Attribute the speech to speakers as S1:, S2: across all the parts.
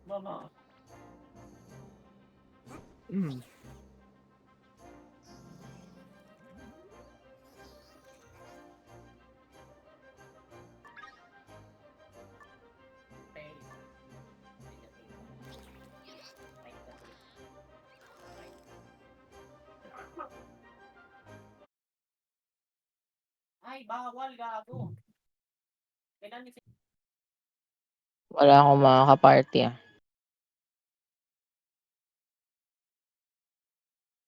S1: Mama. Ay, bawal gago. Kailan ni
S2: Wala akong makaka-party ah.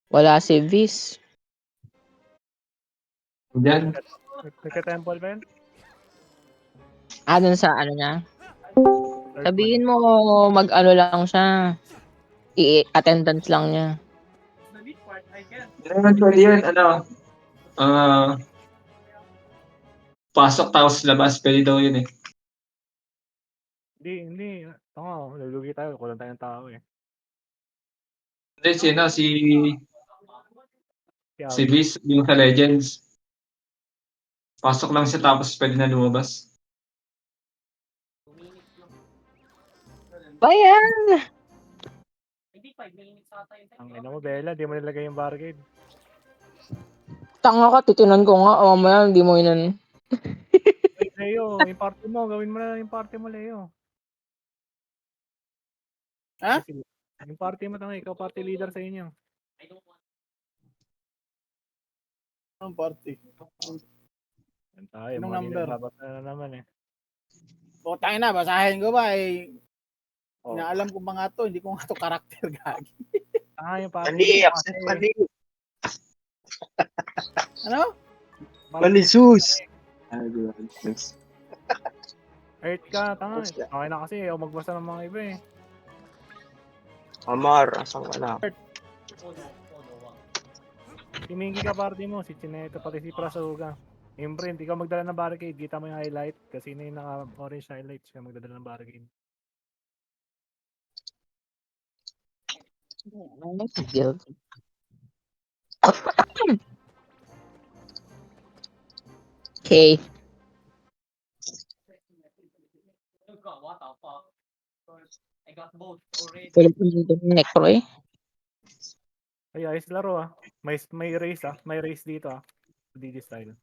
S2: Wala si Viz.
S3: Diyan.
S4: Nagka-temple ba yun?
S2: Dun sa ano niya.
S4: Earthman.
S2: Sabihin mo mag-ano lang siya. I-attendance lang niya.
S1: the meat part, I guess.
S3: Actually yun, pasok tapos labas, pwede daw yun eh.
S4: Hindi. Tanga, lulugi tayo. Kulang tayong tao eh.
S3: Hindi, si
S4: Si
S3: Viz, yung sa Legends. Pasok lang siya tapos pwede na lumabas.
S1: 2 minutes lang.
S2: Bayan!
S1: Hindi, 5 minutes ata yun.
S4: Ang ina mo, Bella, di mo nilagay yung barricade.
S2: Tanga ka, titinan ko nga. Mamaya, hindi mo inan.
S4: Ay, Leo, yung party mo. Gawin mo na yung party mo, Leo.
S5: Ha?
S4: Yung party mo, tanga, ikaw party leader sa inyo.
S1: I don't want.
S5: Anong party?
S4: Yan tayo,
S5: Anong
S4: mga
S5: number?
S4: nababasa na naman eh.
S5: Putang ina, basahin ko ba eh.
S4: Oh.
S5: Inaalam ko ba nga to, hindi ko nga to karakter gagi.
S4: Yung party
S6: Mali,
S4: mo,
S6: accept
S4: kasi-
S6: mali.
S5: Ano?
S6: Mali, sus.
S4: Earth ka, tanga. Okay na kasi, ayaw magbasa ng mga iba eh.
S6: Amar, asang ka na.
S1: Oh no, wag.
S4: Si Mingy ka party mo, si Chineto, pati si Prasuga. Imprint, ikaw magdala ng barricade, kita mo yung highlight. Kasi na yung naka-orange highlight, siya magdala ng barricade.
S2: Okay.
S1: What the fuck? I got both already.
S2: Kulit yung necro eh.
S4: Ay, ayos laro ah. May race ah. May race dito ah. DD style.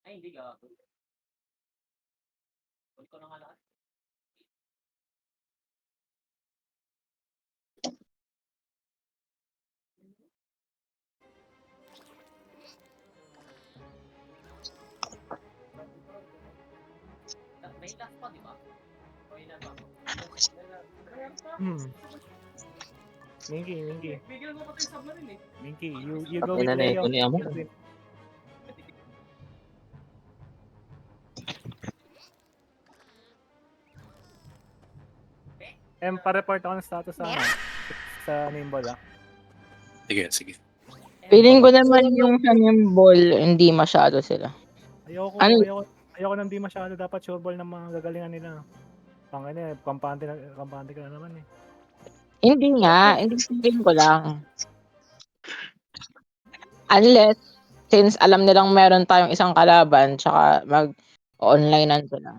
S1: Ay, hindi gago. Huwag ko na nga lahat. May last pa, di ba? O ilan ba?
S4: Minky.
S1: Bigyan mo pa tayo submarine eh.
S4: Minky, you go with
S6: Ina na
S4: Leo.
S6: ito niya mo.
S4: Pa-report ako ng status sa nimble ah.
S7: Sige.
S2: Feeling ko naman yung kanyang ball, hindi masyado sila.
S4: Ayoko nang di masyado dapat sure ball ng mga gagalingan nila. Pangina, kampante ka na naman eh.
S2: Hindi nga, hindi feeling ko lang. Unless, since alam nilang meron tayong isang kalaban, tsaka mag-online na sila.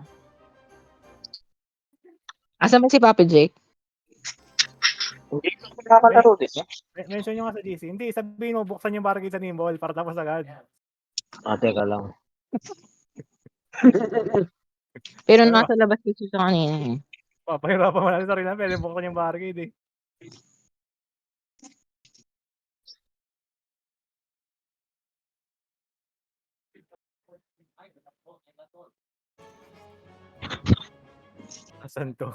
S2: Asan ba si Papi Jake?
S6: Hindi ko nakakalaro din.
S4: Mention nyo nga sa GC. Hindi, sabihin mo, buksan yung barricade sa nimble para tapos agad.
S6: Teka lang.
S2: Pero nasa labas kasi siya kanina eh.
S4: Papahirapan mo natin sarili na, pwede buksan yung barricade eh. Asan to?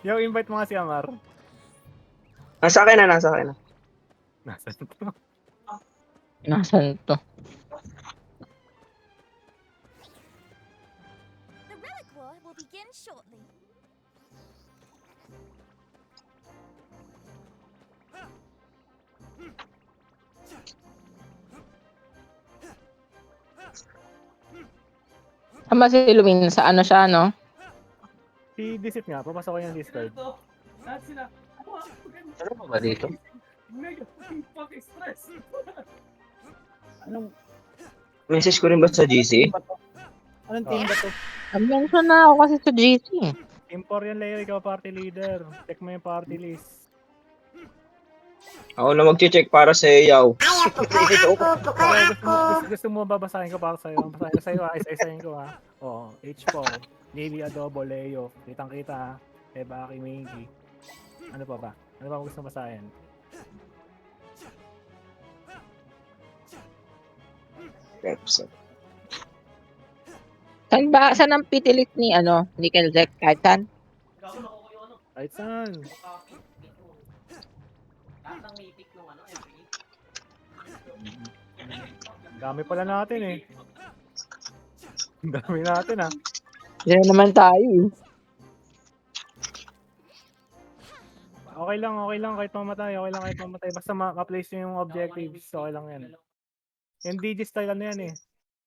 S4: Yo, invite mo nga si Amar.
S6: Nasa akin na.
S4: Nasaan to?
S2: Nasaan to?
S8: The relic war will begin shortly.
S2: Saan ba si Lumin? Sa ano siya, no?
S4: Si Disit nga, papasok ko yung Discord.
S1: Lahat sila.
S6: Ano pa ba dito?
S1: Mega fucking stress.
S5: Anong
S6: Message ko rin ba sa GC?
S5: team ba to? Anong team ba to?
S2: Mention na ako kasi sa GC.
S4: Team 4 yan, Leo. Ikaw party leader. Check mo yung party list.
S6: Ako na mag-check para sa Yaw.
S4: Gusto mo babasahin ko para sa'yo? Babasahin ko sa'yo ha. Isa-isahin ko ha. Oo. H4. Navy Adobo, Leo. Kitang-kita ha. Eba, Aki, Mingy. Ano pa ba? Ano pa gusto basahin?
S2: Saan ba? Saan ang pitilit ni Nickel Jack? Kahit saan?
S1: Gago na ako yung ano.
S4: Kahit saan?
S1: Copy. Ito. Lahat ng mythic nung every.
S4: Dami pala natin eh. Dami natin ha.
S2: Diyan naman tayo eh.
S4: Okay lang kahit mamatay. Okay lang kahit mamatay. Basta ma-place nyo yung objectives. Okay lang yan. Yung DG style ano yan eh.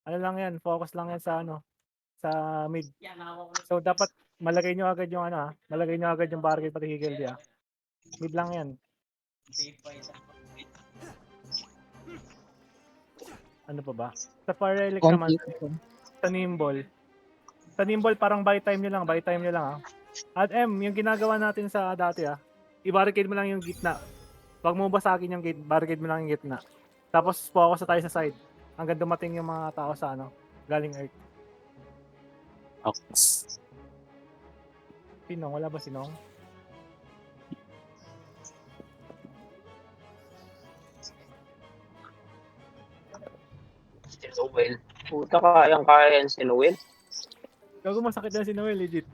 S4: Ano lang yan. Focus lang yan sa sa mid.
S1: Yan, nakawa ko na.
S4: So dapat malagay nyo agad yung malagay nyo agad yung barricade pati higil dia. Mid lang yan.
S1: Safe by that.
S4: Ano pa ba? Sa Fire Relic naman, sa Nimble. Sa Nimble parang buy time nyo lang ha. At yung ginagawa natin sa dati i-barricade mo lang yung gitna. Huwag mo basagin yung gate, barricade mo lang yung gitna. Tapos focus na tayo sa side. Hanggang dumating yung mga tao sa galing Earth.
S7: Okay.
S4: Sinong? Wala ba sinong?
S6: Si Noel. Puta, kaya yan si Noel.
S4: Gago masakit na si Noel, legit.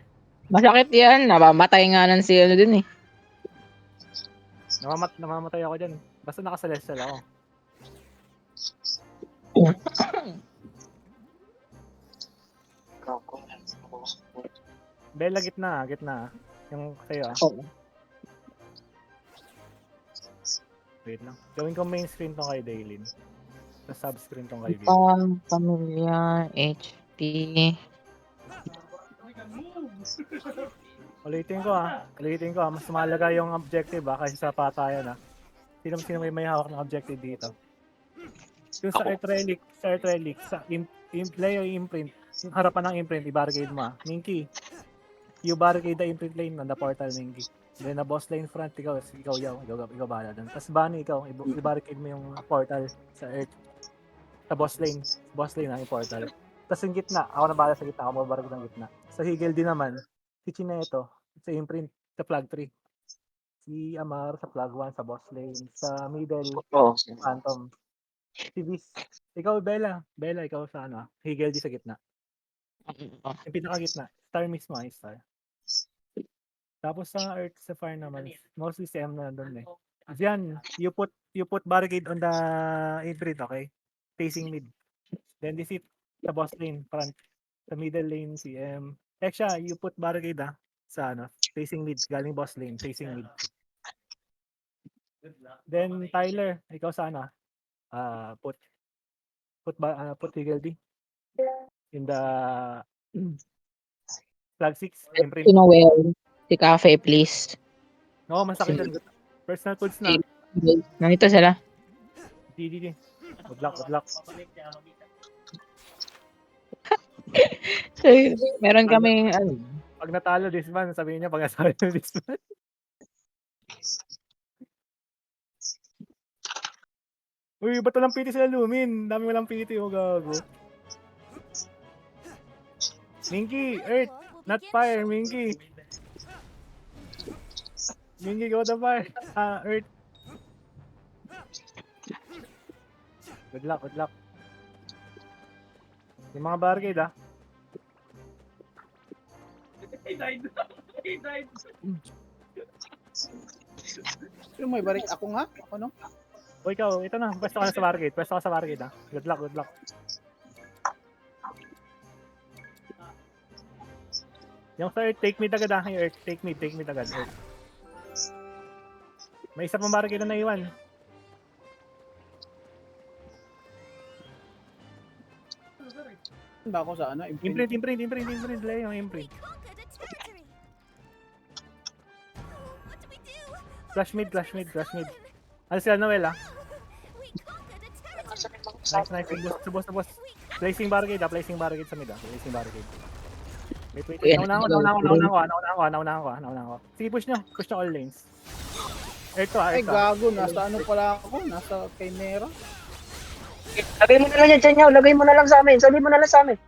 S2: Masakit yan. Namamatay nga nun si dun eh.
S4: Namamatay ako dyan. Basta nakasalesal ako. Bella, gitna. Yung sa'yo
S2: Oo.
S4: Wait lang. Gawin ko main screen tong kay Daylin. Sa sub-screen tong kay Bill.
S2: Pamilya, HT.
S4: Ulitin ko mas mahalaga yung objective kaysa sa patayan Sino may hawak ng objective dito? Yung sa Earth Relic, sa Leo imprint, yung harapan ng imprint, i-barricade mo Minky, you barricade the imprint lane on the portal, Minky. Then na boss lane front, ikaw bahala dun. Tapos Bunny, ikaw, i-barricade mo yung portal sa Earth. Sa boss lane yung portal. Tapos yung gitna, ako na bahala sa gitna, ako mabarricade ng gitna. Sa Higel din naman, si Chineto, sa imprint, sa flag 3. Si Amar sa flag 1 sa boss lane. Sa middle,
S6: Oo.
S4: Phantom. Si Viz. Ikaw, Bella, ikaw sa Higel di sa gitna. Yung pinakagitna. Star mismo star. Tapos sa Earth, sa Fire naman, mostly si M na nandun eh. Diyan, you put barricade on the imprint, okay? Facing mid. Then this it, sa boss lane, front. Sa middle lane, si M. Extra, you put barricade sa facing mid, galing boss lane, facing mid. Then Tyler, ikaw sa put Higel D in the flag 6 imprint.
S2: Si Noel. Si Cafe, please.
S4: No, masakit yan. Personal tools na.
S2: Nandito sila.
S4: Good luck.
S1: Papalik niya, mamita.
S2: So, meron kaming
S4: Pag natalo this man, sabihin niya pag natalo this man. Uy, ba't walang piti sila Lumin? Dami walang piti, gago. Minky, Earth, not fire, Minky. Minky, go the fire. Earth. Good luck. Yung mga barricade
S1: He died.
S5: Yung may barik ako nga? Ako no?
S4: O ikaw, ito na, pwesto ka sa barricade. Good luck. Yung sa Earth, take mid agad yung Earth, take mid agad, Earth. May isa pang barricade na naiwan.
S5: Ba ako sa
S4: Imprint, Leo, imprint.
S8: We conquered a territory. What do we do?
S4: Flash mid, flash mid, flash mid. Ano sila, Noel, ah?
S8: We conquered a territory.
S4: Nice, nice. Subos. Placing barricade, placing barricade sa mid, placing barricade. Wait.
S2: Ayan.
S4: Naunahan ko. Sige, push nyo all lanes. Ito,
S5: Ay,
S4: ito.
S5: gago. Nasa ano pala ako? Nasa Chimera?
S6: Lagay mo na lang yan dyan, Yaw. Lagay mo na lang sa amin. Sabi mo na lang sa amin.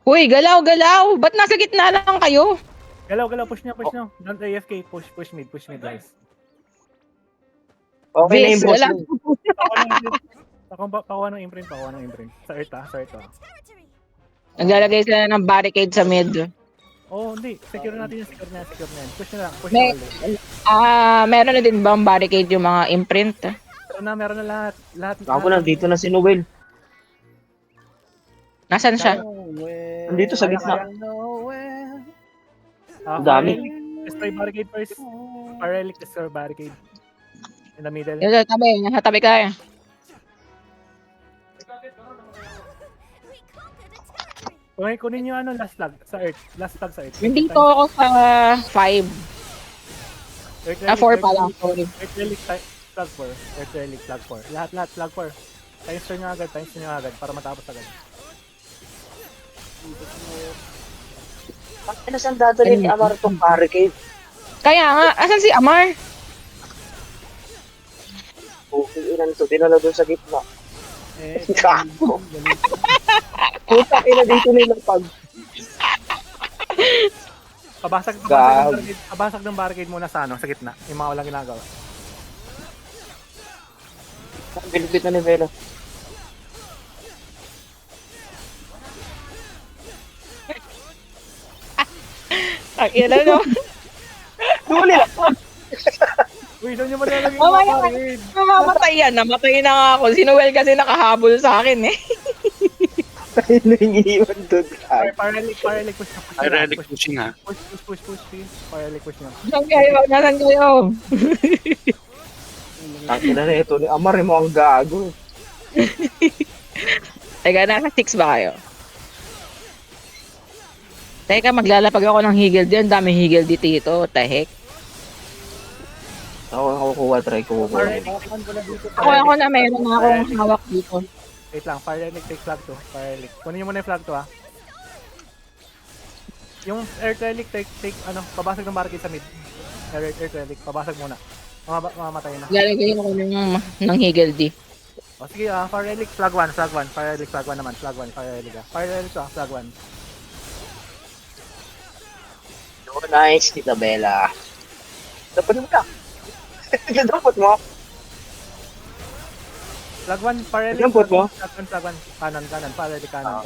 S2: Uy, galaw! Ba't nasa gitna lang kayo?
S4: Galaw, push nyo. Don't AFK, push mid, guys.
S6: Okay na
S2: Vis,
S6: yung boss
S2: wala.
S6: mo.
S4: Pakuha ng imprint. Sa earth,
S8: A territory.
S2: Naglalagay sila ng barricade sa mid.
S4: Oh, hindi. Secure natin yan. Push nyo lang. Push
S2: May-
S4: nyo all lanes.
S2: Meron na din ba ang barricade yung mga imprint?
S4: Meron na lahat.
S6: Ako nandito na si Noel.
S2: Nasaan siya?
S5: Nowhere,
S6: Nandito sa gitna.
S5: nowhere.
S6: Ang dami.
S4: Destroy barricade first. Relic, destroy barricade. In the middle.
S2: Nasa tabi ka.
S8: We conquered a territory.
S4: Kunin nyo last flag sa earth.
S2: Nandito ako sa 5. 4 pa lang, sorry.
S4: Earth relic, flag 4. Earth relic, flag 4. Lahat, flag 4. Times nyo agad para matapos agad.
S6: Ano saan dadalhin ni Amar itong barricade?
S2: Kaya nga, asan si Amar?
S6: Okay, ilan ito? Dinala doon sa gitna.
S5: Eh,
S6: Gago. Puta, ina dito nilang pag...
S4: Pabasag ng barricade muna sa sa gitna. Yung mga walang ginagawa.
S6: Bilibit na ni Vela.
S2: Ang ina no.
S6: Duli lang.
S4: Uy, doon nyo malalagay
S2: Oh,
S4: yung
S2: my God.
S4: barricade.
S2: Namamatay yan. Namatay na nga ako. Si Noel kasi nakahabol sa akin eh.
S6: Tayo na yung iniwan doon.
S4: Paralic, push nyo.
S7: Ay, relic pushing ha.
S4: Push. Paralic, push nyo.
S2: Nasaan kayo?
S6: Taki na ito ni Amar, mo ang gago.
S2: Teka, nasa 6 ba kayo? Teka, maglalapag ako ng higil din. Dami higil dito. What the heck?
S6: Ako kuha, try ko kuha.
S5: hawakan ko na dito.
S2: Ako na meron na akong hawak dito.
S4: Wait lang, Firelic, take flag 2. Firelic. Kunin nyo muna yung flag 2 ha. Yung Earth Relic, take, pabasag ng barricade sa mid. Earth Relic, pabasag muna. Mamamatay na.
S2: Lalagay ako ng higil di.
S4: O sige, Firelic, flag 1. Firelic, flag 1 naman. Flag 1, Firelic ha. Firelic to flag 1.
S6: Oh, nice, Tita Bella. Dapat mo ka. Dapat mo.
S4: Flag 1, Firelic.
S6: Dapat mo.
S4: Flag 1. Kanan. Firelic, kanan.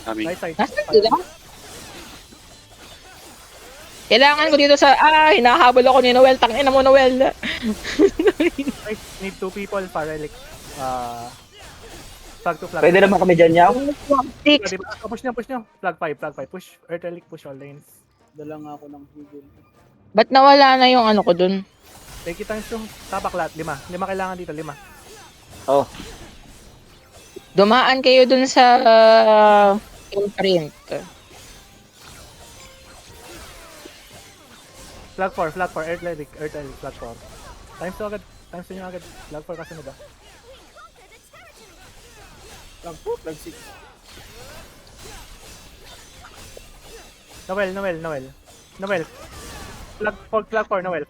S7: Kami.
S4: Right side.
S2: Nasaan sila? Kailangan ko dito sa... hinahabol ako ni Noel. Tangina mo, Noel.
S4: Right, need 2 people, Firelic. Flag 2, flag 2.
S6: Pwede naman kami dyan, Yaw.
S2: 6.
S4: Push nyo. Flag 5. Push. Earth Relic, push all lanes.
S5: Dala nga ako ng higil.
S2: Ba't nawala na yung ano ko dun?
S4: Take it times yung tapak lahat. 5 kailangan dito, 5.
S6: Oh,
S2: Dumaan kayo dun sa imprint.
S4: Flag 4, Earth Relic, flag 4. Times nyo agad. Flag 4 kasi ba?
S5: Flag 4, flag 6.
S4: Noel. Flag 4, Noel.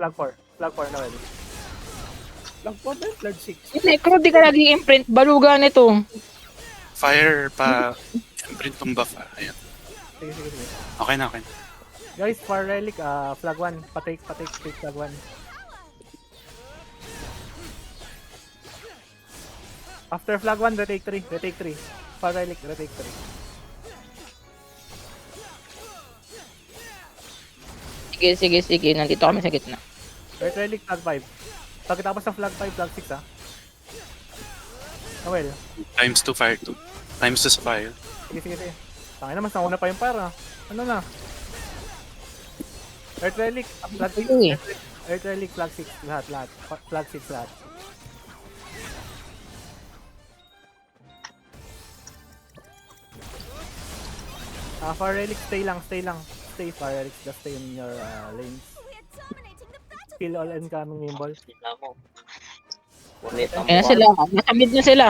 S5: Flag 4 din, flag 6.
S2: Yung necro, di ka lagi imprint. Baluga nito.
S7: Fire pa. Imprint tong buff ha. Ayan.
S4: Sige.
S7: Okay na.
S4: Guys, for relic, flag 1. Patake flag 1. After flag 1, retake 3. For relic, retake 3.
S2: Sige. Nandito kami sa gitna.
S4: Earth Relic, flag 5. Pagkatapos ng flag 5, flag 6 ha. Noel.
S7: Times 2 fire 2. Times 2 sa fire.
S4: Sige. Tangin naman, nauna pa yung para. Ano na? Earth Relic, flag 6.
S2: Sige.
S4: Earth Relic, flag 6. Lahat. Flag 6 lahat. Fire Relic, stay lang. Stay, Fire Relic, just stay in your lanes.
S8: We are dominating the battlefield.
S4: Kill all incoming nimble.
S6: Tingnan mo. Ngunit ang
S2: Ayan sila. Nasa mid na sila.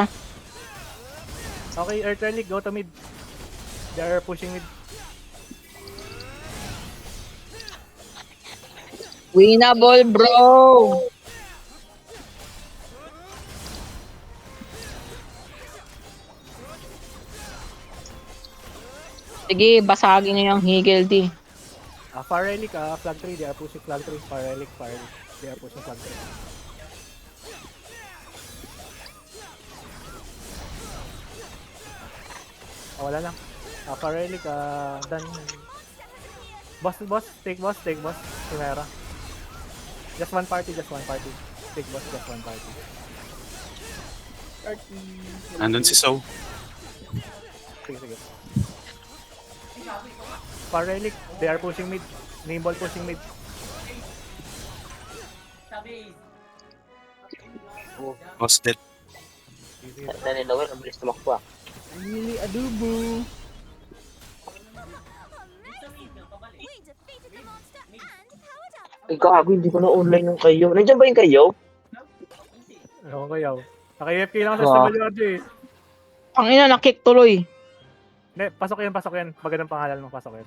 S4: Okay, Earth Relic, go to mid. They are pushing mid.
S2: Winnable, bro! Sige, basagin niyo yung Higel D.
S4: Far Relic, flag 3, they are pushing flag 3. Far Relic, they are pushing flag 3. Wala lang. Far Relic, done. Boss, take boss. Chimera. Just one party. Take boss, just one party.
S7: Nandun si So.
S4: Sige. Far Relic, they are pushing mid. Nimble pushing mid.
S1: Sabi,
S7: Was dead.
S6: Ganda ni Noel, ang bilis tumakbo.
S5: Really adobo.
S8: We defeated the monster and powered up.
S6: Ay, gago, hindi ko na online yung kayo. Nandiyan ba yung kayo?
S4: Ewan ko yaw. Naka-AFK lang sa
S6: Ah.
S4: SWRG eh.
S2: Ang ina, nakick tuloy.
S4: Hindi, pasok yan. Magandang pangalan mo, pasok yan.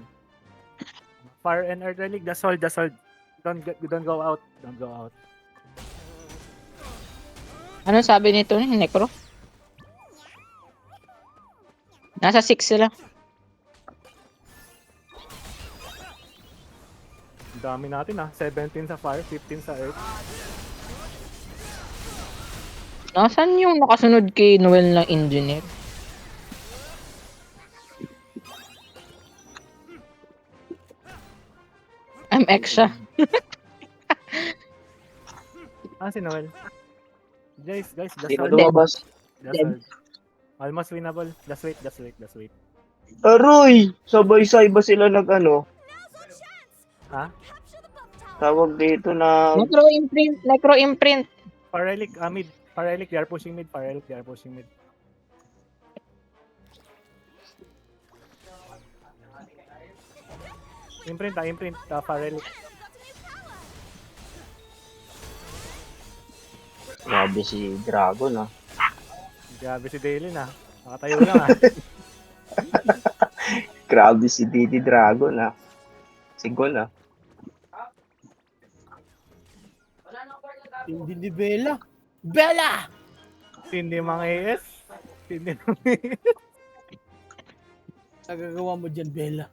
S4: Fire and Earth Relic, just hold. Don't go out.
S2: Ano sabi nito ni Necro? Nasa 6 sila.
S4: Ang dami natin 17 sa fire, 15 sa earth.
S2: Nasaan yung nakasunod kay Noel na engineer? I'm extra.
S4: Si Noel. Guys, just
S6: Hindi na
S4: hold.
S6: lumabas.
S4: Just hold. Almost winnable. Just wait.
S6: Aroy! Sabay-say ba sila nag-ano?
S4: Ha?
S8: Capture the buff tower.
S6: Tawag dito na...
S2: Necro imprint.
S4: Fire Relic, mid. Fire Relic, they are pushing mid. Imprint, Fire Relic.
S6: Grabe si Dragon,
S4: Grabe si Daily Nakatayo lang
S6: Grabe si Didi Dragon, Sigon,
S5: Hindi ni Bella. Bella!
S4: Hindi mga AS.
S5: Nagagawa mo dyan, Bella.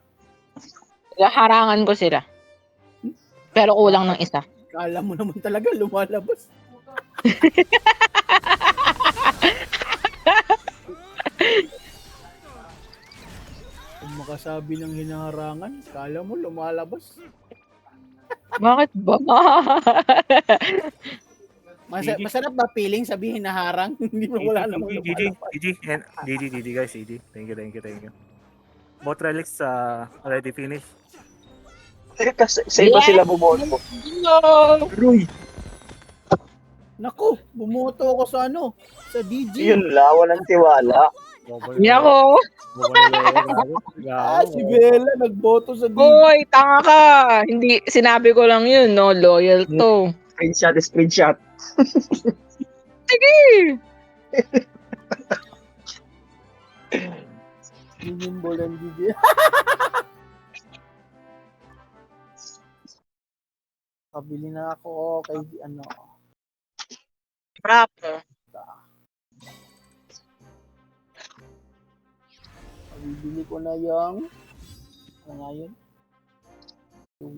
S2: Harangan ko sila. Pero kulang ng isa.
S5: Kala mo naman talaga lumalabas. Kung makasabi ng hinaharangan, kala mo lumalabas.
S2: Bakit ba?
S5: Masarap ba feeling sabihin naharang? Hindi mo wala namang lumalabas.
S4: GG guys, GG. Thank you. Both relics already finished.
S6: Sa iba sila bumoto. Aroy!
S5: Naku, bumoto ako sa sa DJ.
S6: Yun la, walang tiwala.
S2: Hindi ako.
S5: Si Bella nagboto sa DJ.
S2: Hoy, tanga ka. Hindi, sinabi ko lang yun, no? Loyal to.
S6: Screenshot.
S2: Sige.
S5: Yung bolang DJ. Pabili na ako kay
S2: Prop.
S5: Bibili ko na yung ano nga yun? Yung